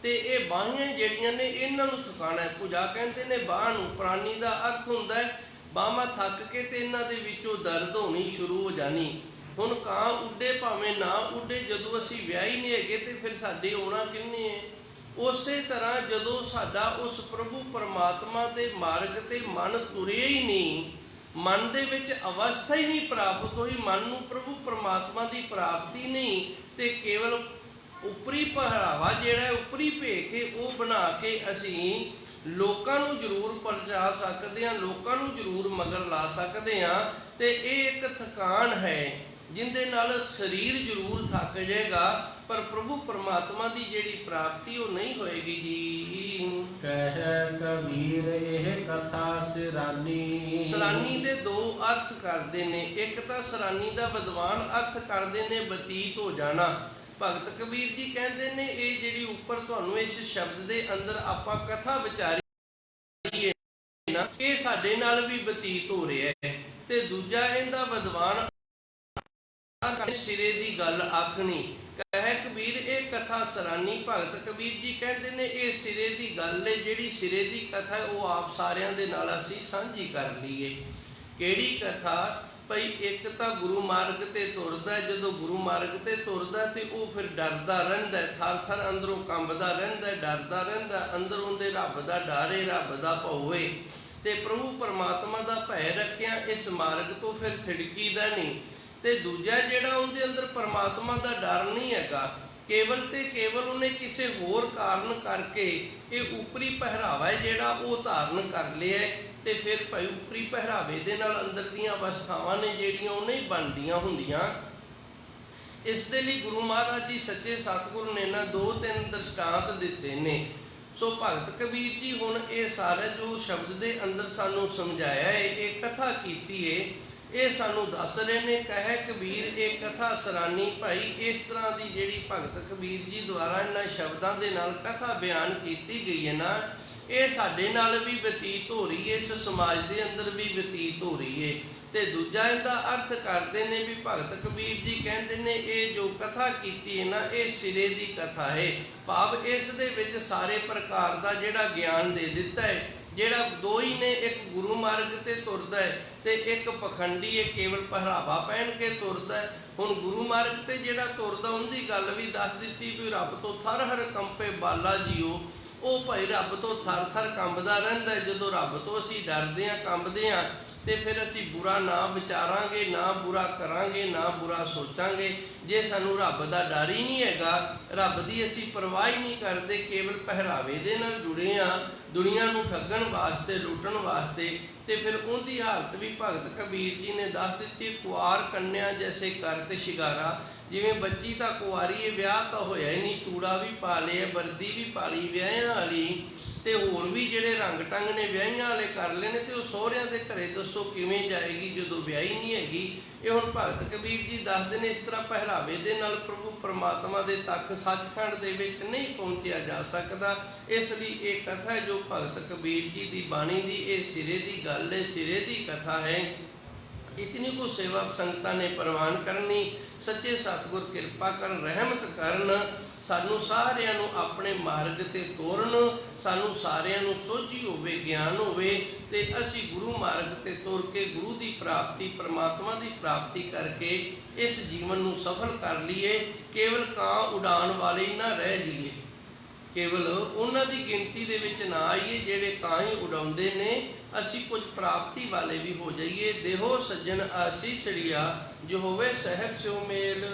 [SPEAKER 1] ਤੇ ਇਹ ਬਾਹਾਂ ਜਿਹੜੀਆਂ ਨੇ ਇਹਨਾਂ ਨੂੰ ਥਕਾਣਾ ਹੈ। ਪੁਜਾ ਕਹਿੰਦੇ ਨੇ ਬਾਂਹ ਨੂੰ, ਪ੍ਰਾਨੀ ਦਾ ਅਰਥ ਹੁੰਦਾ ਹੈ ਬਾਹਾਂ ਥੱਕ ਕੇ ਤੇ ਇਹਨਾਂ ਦੇ ਵਿੱਚੋਂ ਦਰਦ ਹੋਣੀ ਸ਼ੁਰੂ ਹੋ ਜਾਣੀ। ਹੁਣ ਕਾਂ ਉੱਡੇ ਭਾਵੇਂ ਨਾ ਉੱਡੇ, ਜਦੋਂ ਅਸੀਂ ਵਿਆਹੀ ਨਹੀਂ ਹੈਗੇ ਤੇ ਫਿਰ ਸਾਡੇ ਆਉਣਾ ਕਿੰਨੇ ਹੈ। ਉਸੇ ਤਰ੍ਹਾਂ ਜਦੋਂ ਸਾਡਾ ਉਸ ਪ੍ਰਭੂ ਪਰਮਾਤਮਾ ਦੇ ਮਾਰਗ ਤੇ ਮਨ ਤੁਰਿਆ ਹੀ ਨਹੀਂ, ਮਨ ਦੇ ਵਿੱਚ ਅਵਸਥਾ ਹੀ ਨਹੀਂ ਪ੍ਰਾਪਤ ਹੋਈ, ਮਨ ਨੂੰ ਪ੍ਰਭੂ ਪਰਮਾਤਮਾ ਦੀ ਪ੍ਰਾਪਤੀ ਨਹੀਂ, ਤੇ ਕੇਵਲ ਉਪਰੀ ਪਹਿਰਾਵਾ ਜਿਹੜਾ ਉਪਰੀ ਭੇਖ ਉਹ ਬਣਾ ਕੇ ਅਸੀਂ ਲੋਕਾਂ ਨੂੰ ਜ਼ਰੂਰ ਪਰਚਾ ਸਕਦੇ ਹਾਂ, ਲੋਕਾਂ ਨੂੰ ਜ਼ਰੂਰ ਮਗਰ ਲਾ ਸਕਦੇ ਹਾਂ। ਤੇ ਇਹ ਇੱਕ ਥਕਾਨ ਹੈ ਜਿੰਦੇ ਨਾਲ ਸਰੀਰ ਜ਼ਰੂਰ ਥੱਕ ਜਾਏਗਾ, ਪਰ ਪ੍ਰਭੂ ਪਰਮਾਤਮਾ ਦੀ ਜਿਹੜੀ ਪ੍ਰਾਪਤੀ ਉਹ ਨਹੀਂ ਹੋਏਗੀ ਜੀ।
[SPEAKER 2] ਕਹਿ ਕਬੀਰ ਇਹ ਕਥਾ ਸਿਰਾਨੀ।
[SPEAKER 1] ਸਰਾਨੀ ਦੇ 2 ਅਰਥ ਕਰਦੇ ਨੇ। ਇੱਕ ਤਾਂ ਸਰਾਨੀ ਦਾ ਵਿਦਵਾਨ ਅਰਥ ਕਰਦੇ ਨੇ ਬਤੀਤ ਹੋ ਜਾਣਾ। ਭਗਤ ਕਬੀਰ ਜੀ ਕਹਿੰਦੇ ਨੇ ਇਹ ਜਿਹੜੀ ਉੱਪਰ ਤੁਹਾਨੂੰ ਇਸ ਸ਼ਬਦ ਦੇ ਅੰਦਰ ਆਪਾਂ ਕਥਾ ਵਿਚਾਰੀ ਨਾ, ਇਹ ਸਾਡੇ ਨਾਲ ਵੀ ਬਤੀਤ ਹੋ ਰਿਹਾ ਹੈ। ਤੇ ਦੂਜਾ ਇਹਦਾ ਵਿਦਵਾਨ ਸਿਰੇ ਦੀ ਗੱਲ ਆਖਣੀ। ਕਹਿ ਕਬੀਰ ਇਹ ਕਥਾ ਸਰਾਨੀ। ਭਗਤ ਕਬੀਰ ਜੀ ਕਹਿੰਦੇ ਨੇ ਇਹ ਸਿਰੇ ਦੀ ਗੱਲ ਹੈ, ਜਿਹੜੀ ਸਿਰੇ ਦੀ ਕਥਾ ਉਹ ਆਪ ਸਾਰਿਆਂ ਦੇ ਨਾਲ ਅਸੀਂ ਸਾਂਝੀ ਕਰ ਲਈਏ। ਕਿਹੜੀ ਕਥਾ? ਭਈ ਇੱਕ ਤਾਂ ਗੁਰੂ ਮਾਰਗ ਤੇ ਤੁਰਦਾ, ਜਦੋਂ ਗੁਰੂ ਮਾਰਗ ਤੇ ਤੁਰਦਾ ਤੇ ਉਹ ਫਿਰ ਡਰਦਾ ਰਹਿੰਦਾ, ਥਰ ਥਰ ਅੰਦਰੋਂ ਕੰਬਦਾ ਰਹਿੰਦਾ, ਡਰਦਾ ਰਹਿੰਦਾ, ਅੰਦਰੋਂ ਦੇ ਰੱਬ ਦਾ ਡਰ ਏ, ਰੱਬ ਦਾ ਭਉ ਏ, ਤੇ ਪ੍ਰਭੂ ਪਰਮਾਤਮਾ ਦਾ ਭੈ ਰੱਖਿਆ ਇਸ ਮਾਰਗ ਤੋਂ ਫਿਰ ਥਿੜਕੀਦਾ ਨਹੀਂ। ਤੇ ਦੂਜਾ ਜਿਹੜਾ ਉਹਦੇ ਅੰਦਰ ਪਰਮਾਤਮਾ ਦਾ ਡਰ ਨਹੀਂ ਹੈਗਾ, ਕੇਵਲ ਤੇ ਕੇਵਲ ਉਹਨੇ ਕਿਸੇ ਹੋਰ ਕਾਰਨ ਕਰਕੇ ਇਹ ਉਪਰੀ ਪਹਿਰਾਵਾ ਹੈ ਜਿਹੜਾ ਉਹ ਧਾਰਨ ਕਰ ਲਿਆ, ਤੇ ਫਿਰ ਭਾਈ ਉਪਰੀ ਪਹਿਰਾਵੇ ਦੇ ਨਾਲ ਅੰਦਰ ਦੀਆਂ ਅਵਸਥਾਵਾਂ ਨੇ ਜਿਹੜੀਆਂ ਉਹ ਨਹੀਂ ਬਣਦੀਆਂ ਹੁੰਦੀਆਂ। ਇਸ ਦੇ ਲਈ ਗੁਰੂ ਮਹਾਰਾਜ ਜੀ ਸੱਚੇ ਸਤਿਗੁਰੂ ਨੇ ਨਾ 2-3 ਦ੍ਰਿਸ਼ਟਾਂਤ ਦਿੱਤੇ ਨੇ। ਸੋ ਭਗਤ ਕਬੀਰ ਜੀ ਹੁਣ ਇਹ ਸਾਰਾ ਜੋ ਸ਼ਬਦ ਦੇ ਅੰਦਰ ਸਾਨੂੰ ਸਮਝਾਇਆ ਹੈ, ਇਹ ਕਥਾ ਕੀਤੀ ਹੈ, ਇਹ ਸਾਨੂੰ ਦੱਸ ਰਹੇ ਨੇ। ਕਹਿ ਕਬੀਰ ਇਹ ਕਥਾ ਸਰਾਨੀ। ਭਾਈ ਇਸ ਤਰ੍ਹਾਂ ਦੀ ਜਿਹੜੀ ਭਗਤ ਕਬੀਰ ਜੀ ਦੁਆਰਾ ਇਹਨਾਂ ਸ਼ਬਦਾਂ ਦੇ ਨਾਲ ਕਥਾ ਬਿਆਨ ਕੀਤੀ ਗਈ ਹੈ ਨਾ, ਇਹ ਸਾਡੇ ਨਾਲ ਵੀ ਬਤੀਤ ਹੋ ਰਹੀ ਹੈ, ਇਸ ਸਮਾਜ ਦੇ ਅੰਦਰ ਵੀ ਬਤੀਤ ਹੋ ਰਹੀ ਹੈ। ਤੇ ਦੂਜਾ ਇਹਦਾ ਅਰਥ ਕਰਦੇ ਨੇ ਵੀ ਭਗਤ ਕਬੀਰ ਜੀ ਕਹਿੰਦੇ ਨੇ ਇਹ ਜੋ ਕਥਾ ਕੀਤੀ ਹੈ ਨਾ, ਇਹ ਸਿਰੇ ਦੀ ਕਥਾ ਹੈ, ਭਾਵ ਇਸ ਦੇ ਵਿੱਚ ਸਾਰੇ ਪ੍ਰਕਾਰ ਦਾ ਜਿਹੜਾ ਗਿਆਨ ਦੇ ਦਿੱਤਾ ਹੈ। ਜਿਹੜਾ 2 ਹੀ ਨੇ, ਇੱਕ ਗੁਰੂ ਮਾਰਗ ਤੇ ਤੁਰਦਾ ਹੈ ਤੇ ਇੱਕ ਪਖੰਡੀ ਹੈ, ਕੇਵਲ ਪਹਿਰਾਵਾ ਪਹਿਨ ਕੇ ਤੁਰਦਾ ਹੈ। ਹੁਣ ਗੁਰੂ ਮਾਰਗ ਤੇ ਜਿਹੜਾ ਤੁਰਦਾ ਉਹਦੀ ਗੱਲ ਵੀ ਦੱਸ ਦਿੱਤੀ ਵੀ ਰੱਬ ਤੋਂ ਥਰ ਹਰ ਕੰਪੇ ਬਾਲਾ ਜੀਓ, ਉਹ ਭਾਈ ਰੱਬ ਤੋਂ ਥਰ ਥਰ ਕੰਬਦਾ ਰਹਿੰਦਾ। ਜਦੋਂ ਰੱਬ ਤੋਂ ਅਸੀਂ ਡਰਦੇ ਹਾਂ, ਕੰਬਦੇ ਹਾਂ, ਤੇ ਫਿਰ ਅਸੀਂ ਬੁਰਾ ਨਾ ਵਿਚਾਰਾਂਗੇ, ਨਾ ਬੁਰਾ ਕਰਾਂਗੇ, ਨਾ ਬੁਰਾ ਸੋਚਾਂਗੇ। ਜੇ ਸਾਨੂੰ ਰੱਬ ਦਾ ਡਰ ਹੀ ਨਹੀਂ ਹੈਗਾ, ਰੱਬ ਦੀ ਅਸੀਂ ਪਰਵਾਹ ਹੀ ਨਹੀਂ ਕਰਦੇ, ਕੇਵਲ ਪਹਿਰਾਵੇ ਦੇ ਨਾਲ ਜੁੜੇ ਹਾਂ ਦੁਨੀਆ ਨੂੰ ਠੱਗਣ ਵਾਸਤੇ, ਲੁੱਟਣ ਵਾਸਤੇ, ਤੇ ਫਿਰ ਉਹਦੀ ਹਾਲਤ ਵੀ ਭਗਤ ਕਬੀਰ ਜੀ ਨੇ ਦੱਸ ਦਿੱਤੀ। ਕੁਆਰ ਕੰਨਿਆ ਜੈਸੇ ਕਰਤ ਸ਼ਿਗਾਰਾ, ਜਿਵੇਂ ਬੱਚੀ ਤਾਂ ਕੁਆਰੀ ਹੈ, ਵਿਆਹ ਤਾਂ ਹੋਇਆ ਹੀ ਨਹੀਂ, ਚੂੜਾ ਵੀ ਪਾ ਲਿਆ, ਵਰਦੀ ਵੀ ਪਾ ਲਈ ਵਿਆਹਿਆਂ ਵਾਲੀ, ਤੇ ਹੋਰ ਵੀ ਜਿਹੜੇ ਰੰਗ ਟੰਗ ਨੇ ਵਿਆਹੀਆਂ ਵਾਲੇ ਕਰ ਲਏ ਨੇ, ਤੇ ਉਹ ਸਹੁਰਿਆਂ ਦੇ ਘਰੇ ਦੱਸੋ ਕਿਵੇਂ ਜਾਏਗੀ ਜਦੋਂ ਵਿਆਹੀ ਨਹੀਂ ਹੈਗੀ। ਇਹ ਹੁਣ ਭਗਤ ਕਬੀਰ ਜੀ ਦੱਸਦੇ ਨੇ, ਇਸ ਤਰ੍ਹਾਂ ਪਹਿਰਾਵੇ ਦੇ ਨਾਲ ਪ੍ਰਭੂ ਪਰਮਾਤਮਾ ਦੇ ਤੱਕ ਸੱਚਖੰਡ ਦੇ ਵਿੱਚ ਨਹੀਂ ਪਹੁੰਚਿਆ ਜਾ ਸਕਦਾ। ਇਸ ਲਈ ਇਹ ਕਥਾ ਜੋ ਭਗਤ ਕਬੀਰ ਜੀ ਦੀ ਬਾਣੀ ਦੀ, ਇਹ ਸਿਰੇ ਦੀ ਗੱਲ ਹੈ, ਸਿਰੇ ਦੀ ਕਥਾ ਹੈ। इतनी को सेवा संगतां ने प्रवान करनी। सच्चे सतगुर किरपा करन, रहमत करन, सानू सारियां नू अपने मार्ग ते तोरन, सानू सारियां नू सोझी होवे, ज्ञान होवे, ते असी गुरु मार्ग ते तुर के गुरु की प्राप्ति, परमात्मा की प्राप्ति करके इस जीवन नू सफल कर लीए। केवल कां उड़ान वाले ही ना रह जाइए, केवल उन्हां दी गिनती दे विच ना आइए ਜਿਹੜੇ ਕਾਂ ਹੀ ਉਡਾਉਂਦੇ ਨੇ। ਅਸੀਂ ਕੁਝ ਪ੍ਰਾਪਤੀ ਵਾਲੇ ਵੀ ਹੋ ਜਾਈਏ। ਦੇਹੋ ਸੱਜਣ ਆਸੀਸੜੀਆ, ਜੋ ਹੋਵੇ ਸਹਿਬ ਸਿਉ ਮੇਲ।